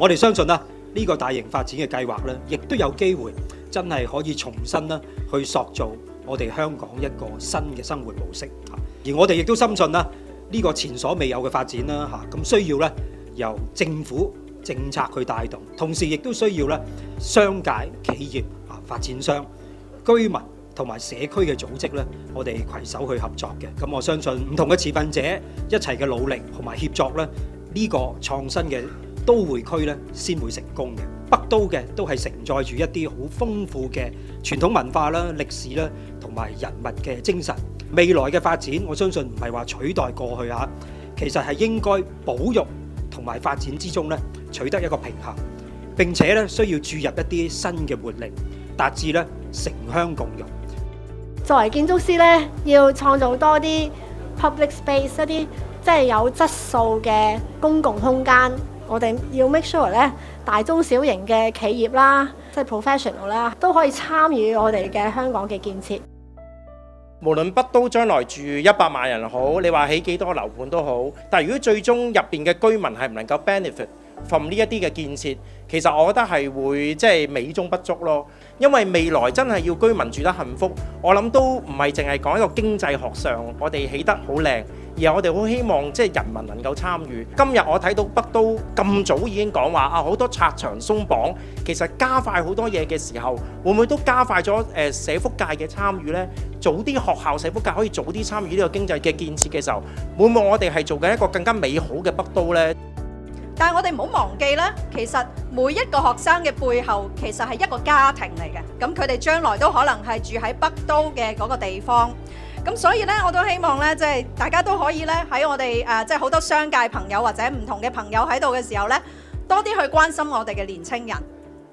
我哋相信啦，呢個大型發展嘅計劃咧，亦都有機會真係可以重新啦去塑造我哋香港一個新嘅生活模式。而我哋亦都深信啦，呢個前所未有嘅發展啦咁需要咧由政府政策去帶動，同時亦都需要咧商界、企業、發展商、居民同埋社區嘅組織咧，我哋攜手去合作嘅。咁我相信唔同嘅持份者一齊嘅努力同埋協作咧，呢個創新嘅都會區咧先會成功嘅。北都嘅都係承載住一啲好豐富嘅傳統文化啦、歷史啦同埋人物嘅精神。未來嘅發展，我相信唔係話取代過去其實係應該保育同埋發展之中咧取得一個平衡，並且咧需要注入一啲新嘅活力，達至咧城鄉共融。作為建築師咧，要創造多啲 public space， 一啲即係有質素嘅公共空間。我哋要 make sure 咧，大中小型嘅企業啦，即係 professional 啦，都可以參與我哋嘅香港嘅建設。無論北都將來住100萬人好，你話起幾多樓盤都好，但係如果最終入邊嘅居民係唔能夠 benefit from 呢一啲嘅建設，其實我覺得係會即係美中不足咯。因為未來真係要居民住得幸福，我諗都唔係淨係講一個經濟學上，我哋起得好靚，而係我哋好希望即係人民能夠參與。今日我睇到北都咁早已經講話好多拆牆鬆綁，其實加快好多嘢嘅時候，會唔會都加快咗社福界嘅參與呢？早啲學校社福界可以早啲參與呢個經濟嘅建設嘅時候，會唔會我哋係做緊一個更加美好嘅北都呢？但係我哋唔好忘記咧，其實每一個學生嘅背後其實係一個家庭嚟嘅，咁佢哋將來都可能係住喺北都嘅嗰個地方。咁所以咧，我都希望咧，即係大家都可以咧喺我哋即係好多商界朋友或者唔同嘅朋友喺度嘅時候咧，多啲去關心我哋嘅年青人，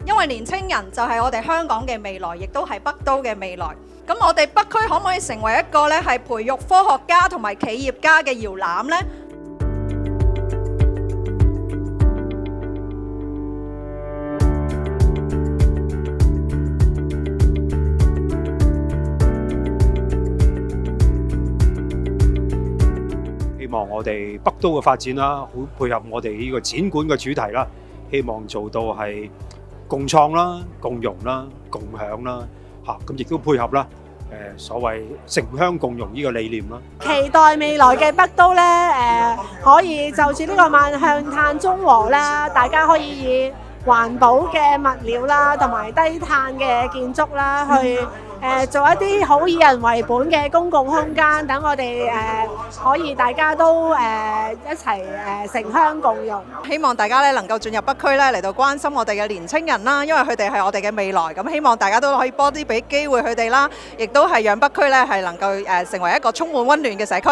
因為年青人就係我哋香港嘅未來，亦都係北都嘅未來。咁我哋北區可唔可以成為一個咧係培育科學家同埋企業家嘅搖籃呢？希望我哋北都嘅發展啦，好配合我哋呢個展館嘅主題啦，希望做到係共創啦、共融啦、共享啦，咁亦都配合啦，所謂城鄉共融呢個理念啦。期待未來嘅北都咧，可以就住呢個邁向碳中和啦，大家可以以環保嘅物料啦，同埋低碳嘅建築啦，去做一啲好以人為本嘅公共空間，等我哋可以大家都一齊城鄉共融。希望大家咧能夠進入北區咧嚟到關心我哋嘅年青人啦，因為佢哋係我哋嘅未來。咁希望大家都可以多啲俾機會佢哋啦，亦都係讓北區咧係能夠成為一個充滿溫暖嘅社區。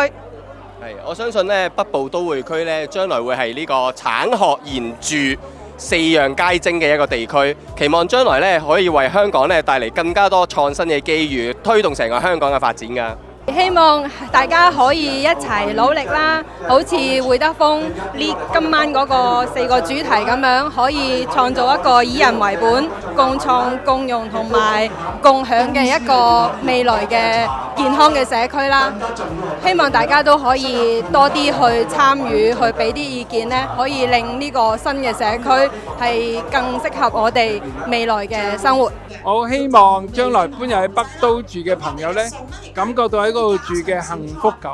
係，我相信咧北部都會區咧將來會係呢個產學研住4樣皆精嘅一個地區，期望將來咧可以為香港咧帶嚟更加多創新嘅機遇，推動成個香港嘅發展㗎。希望大家可以一齊努力啦，好似會德豐呢今晚嗰個4個主題咁樣，可以創造一個以人為本、共創共融同埋共享嘅一個未來嘅健康嘅社區啦。希望大家都可以多啲去參與，去俾啲意見呢，可以令呢個新嘅社區係更適合我哋未來嘅生活。我希望將來搬入喺北都住嘅朋友呢，感覺到喺嗰度住嘅幸福感。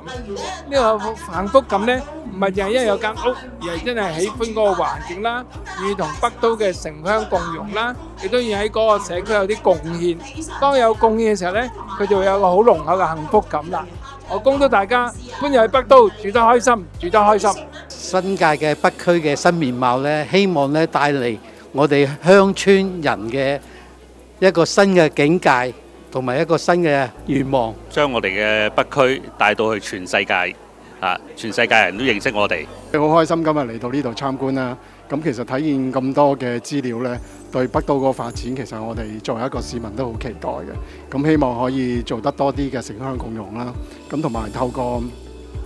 呢個幸福感呢，唔係淨係因為有間屋，而係真係喜歡嗰個環境啦，要同北都嘅城鄉共融啦，亦都要喺嗰個社區有啲貢獻。當有貢獻嘅時候呢，佢就會有個好濃厚嘅幸福感啦。我恭祝大家搬入喺北都住得開心，住得開心。新界嘅北區嘅新面貌呢，希望呢帶嚟我哋鄉村人嘅一個新嘅境界，同埋一個新嘅願望，將我哋嘅北區帶到去全世界，全世界人都認識我哋。好開心今日嚟到呢度參觀啦！咁其實體驗咁多嘅資料呢，對北都個發展其實我哋作為一個市民都好期待嘅。咁希望可以做得多啲嘅城鄉共融啦。咁同埋透過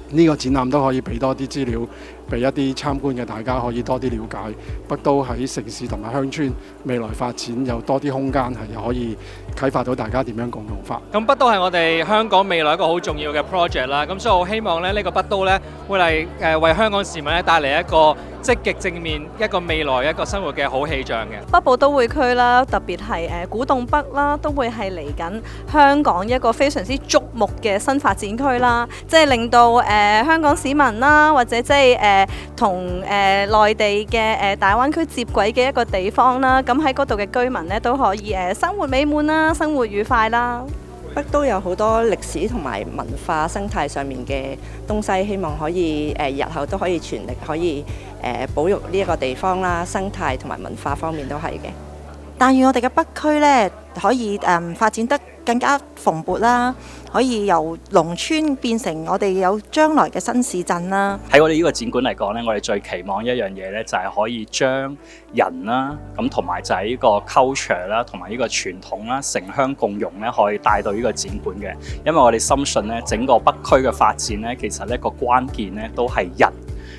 呢個展覽都可以俾多啲資料，俾一啲參觀嘅大家可以多啲了解北都喺城市同埋鄉村未來發展有多啲空間，係可以啟發到大家點樣共融法。咁北都係我哋香港未來一個好重要嘅 project 啦。咁所以我希望咧呢個北都咧會嚟為香港市民咧帶嚟一個積極正面一個未來一個生活嘅好氣象嘅。北部都會區啦，特別係古洞北啦，都會係嚟緊香港一個非常之矚目嘅新發展區啦，即係令到香港市民啦，或者即係同內地嘅大灣區接軌嘅一個地方啦，咁喺嗰度嘅居民呢，都可以生活美滿啦，生活愉快啦。北都有好多歷史同埋文化生態上面嘅東西，希望可以日後都可以全力可以保育呢一個地方啦，生態同埋文化方面都係嘅。但願我哋嘅北區呢，可以發展得更加蓬勃啦，可以由農村變成我哋有將來嘅新市鎮啦。喺我哋呢個展館嚟講呢，我哋最期望一樣嘢呢，就係可以將人啦，咁同埋就係呢個 culture 啦，同埋呢個傳統啦，城鄉共融呢，可以帶到呢個展館嘅。因為我哋深信呢，整個北區嘅發展呢，其實呢個關鍵呢都係人。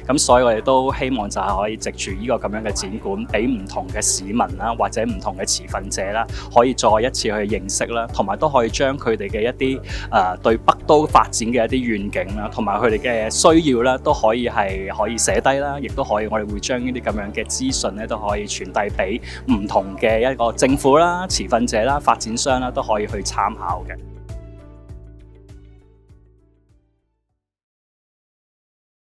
咁所以我哋都希望就係可以藉住呢個咁樣嘅展館，俾唔同嘅市民啦，或者唔同嘅持份者啦，可以再一次去認識啦，同埋都可以將佢哋嘅一啲對北都發展嘅一啲願景啦，同埋佢哋嘅需要啦，都可以寫低啦，亦都可以我哋會將呢啲咁樣嘅資訊咧，都可以傳遞俾唔同嘅一個政府啦、持份者啦、發展商啦，都可以去參考嘅。